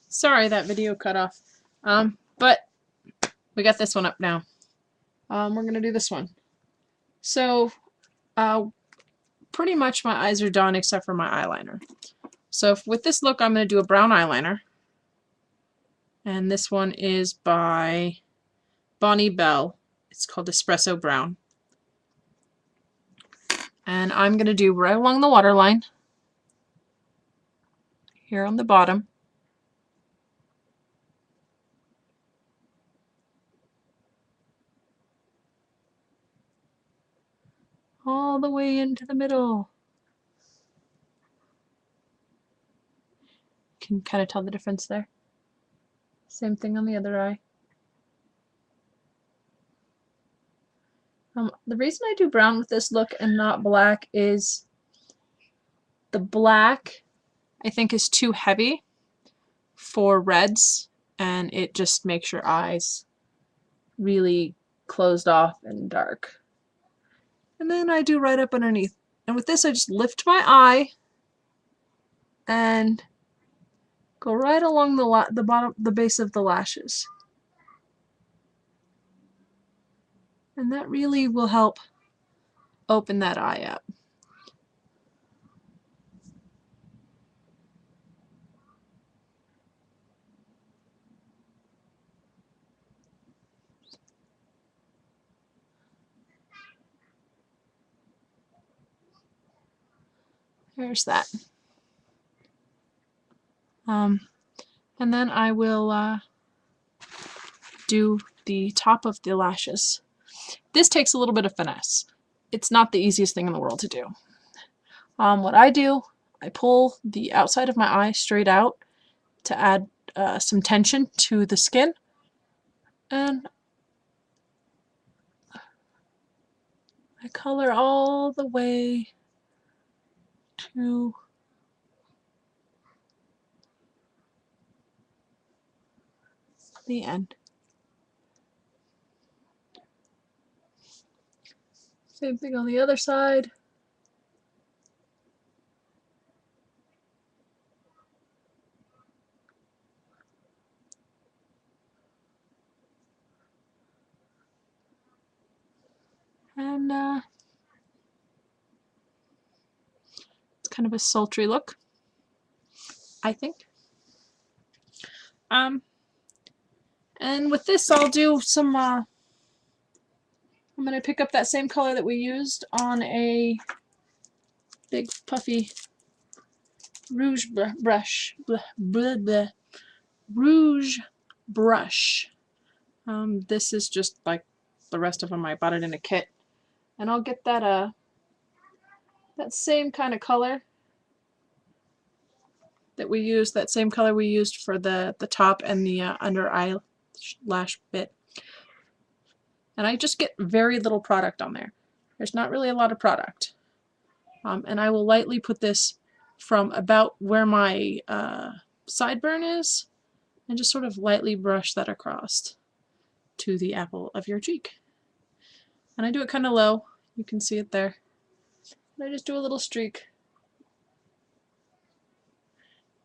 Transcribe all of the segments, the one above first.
Sorry that video cut off. But we got this one up now. We're gonna do this one. So, pretty much my eyes are done except for my eyeliner. So with this look, I'm gonna do a brown eyeliner. And this one is by Bonnie Bell. It's called Espresso Brown. And I'm going to do right along the waterline, here on the bottom. All the way into the middle. You can kind of tell the difference there. Same thing on the other eye. The reason I do brown with this look and not black is the black, I think, is too heavy for reds, and it just makes your eyes really closed off and dark. And then I do right up underneath. And with this, I just lift my eye and go right along the bottom, the base of the lashes. And that really will help open that eye up. There's that. And then I will do the top of the lashes. This takes a little bit of finesse. It's not the easiest thing in the world to do. What I do, I pull the outside of my eye straight out to add some tension to the skin, and I color all the way to the end. Same thing on the other side. And it's kind of a sultry look, I think. And with this, I'll do some, I'm going to pick up that same color that we used on a big puffy rouge brush. Rouge brush. This is just like the rest of them. I bought it in a kit. And I'll get that that same kind of color that we used, that same color we used for the top and the under eyelash bit. And I just get very little product on there. There's not really a lot of product. And I will lightly put this from about where my sideburn is, and just sort of lightly brush that across to the apple of your cheek. And I do it kind of low. You can see it there. And I just do a little streak.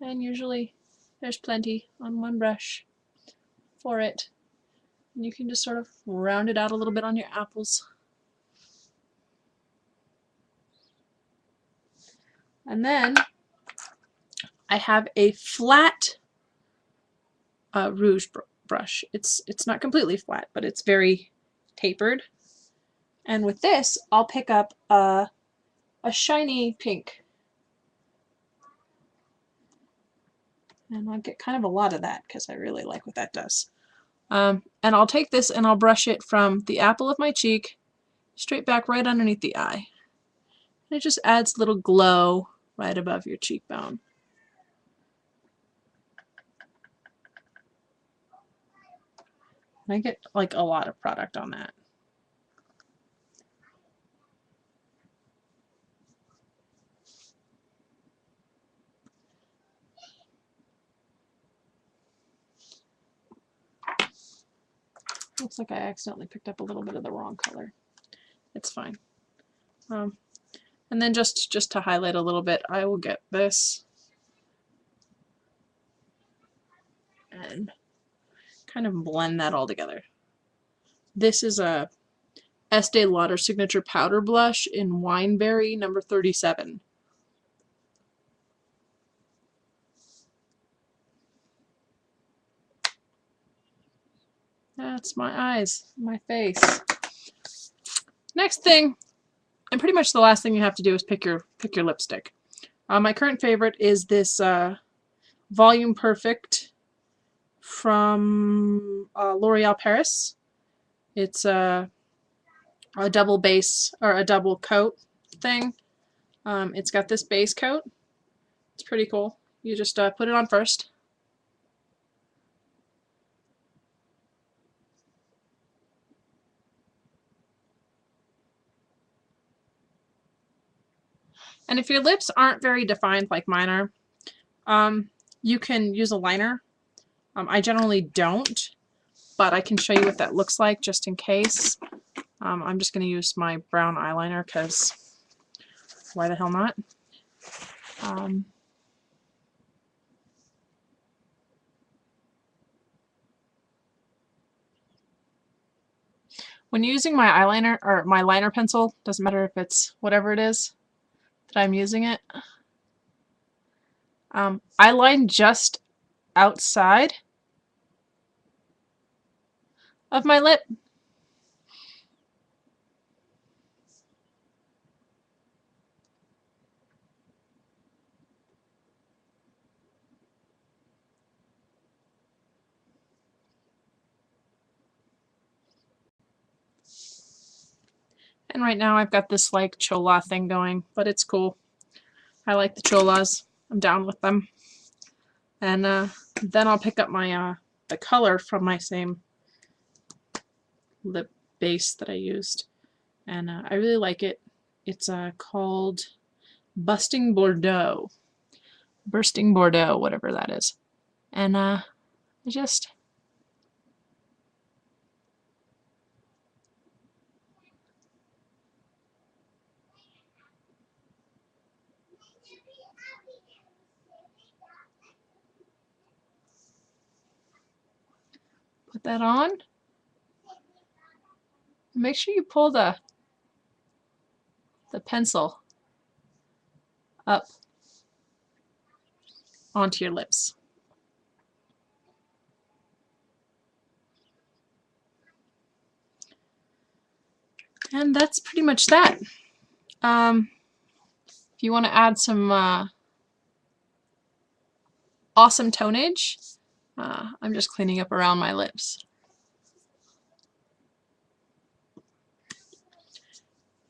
And usually there's plenty on one brush for it. And you can just sort of round it out a little bit on your apples. And then I have a flat rouge brush. It's not completely flat, but it's very tapered. And with this, I'll pick up a shiny pink. And I'll get kind of a lot of that because I really like what that does. And I'll take this and I'll brush it from the apple of my cheek straight back right underneath the eye. And it just adds a little glow right above your cheekbone. And I get like a lot of product on that. Looks like I accidentally picked up a little bit of the wrong color. It's fine. And then just to highlight a little bit, I will get this and kind of blend that all together. This is a Estee Lauder Signature Powder Blush in Wineberry number 37. That's my eyes, my face. Next thing, and pretty much the last thing you have to do is pick your lipstick. My current favorite is this Volume Perfect from L'Oreal Paris. It's a double base or a double coat thing. It's got this base coat. It's pretty cool. You just put it on first. And if your lips aren't very defined like mine are, you can use a liner. I generally don't, but I can show you what that looks like just in case. I'm just going to use my brown eyeliner because why the hell not? When using my eyeliner or my liner pencil, doesn't matter if it's whatever it is that I'm using it, I line just outside of my lip. And right now I've got this like chola thing going, but it's cool. I like the cholas. I'm down with them. And then I'll pick up my the color from my same lip base that I used. And I really like it. It's called Bursting Bordeaux, whatever that is. And I just put that on. Make sure you pull the pencil up onto your lips. And that's pretty much that. If you want to add some awesome tonnage, I'm just cleaning up around my lips.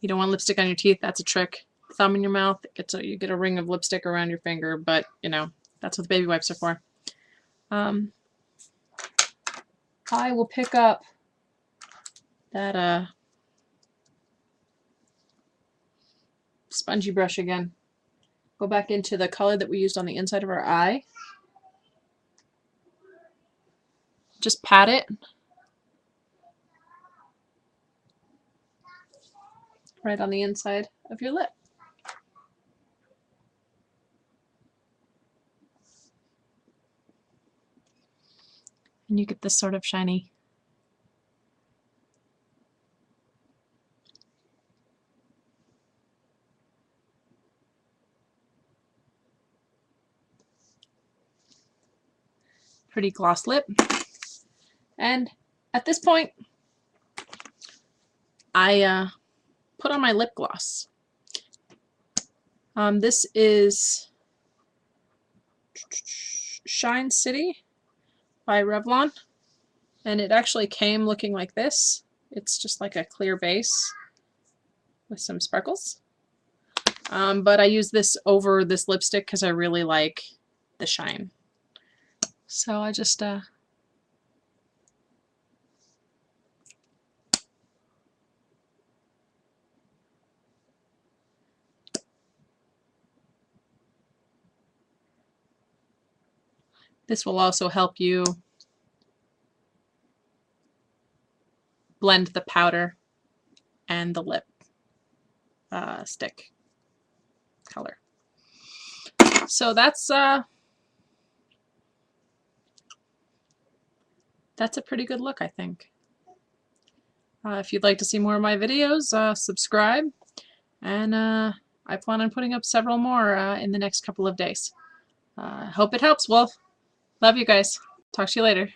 You don't want lipstick on your teeth, that's a trick. Thumb in your mouth, you get a ring of lipstick around your finger, but you know, that's what the baby wipes are for. I will pick up that spongy brush again. Go back into the color that we used on the inside of our eye. Just pat it. Right on the inside of your lip. And you get this sort of shiny. Pretty gloss lip. And at this point, I put on my lip gloss. This is Shine City by Revlon, and it actually came looking like this. It's just like a clear base with some sparkles. But I use this over this lipstick because I really like the shine. So I just this will also help you blend the powder and the lip stick color. So that's that's a pretty good look, I think. If you'd like to see more of my videos, subscribe, and I plan on putting up several more in the next couple of days. Hope it helps, Wolf. Love you guys. Talk to you later.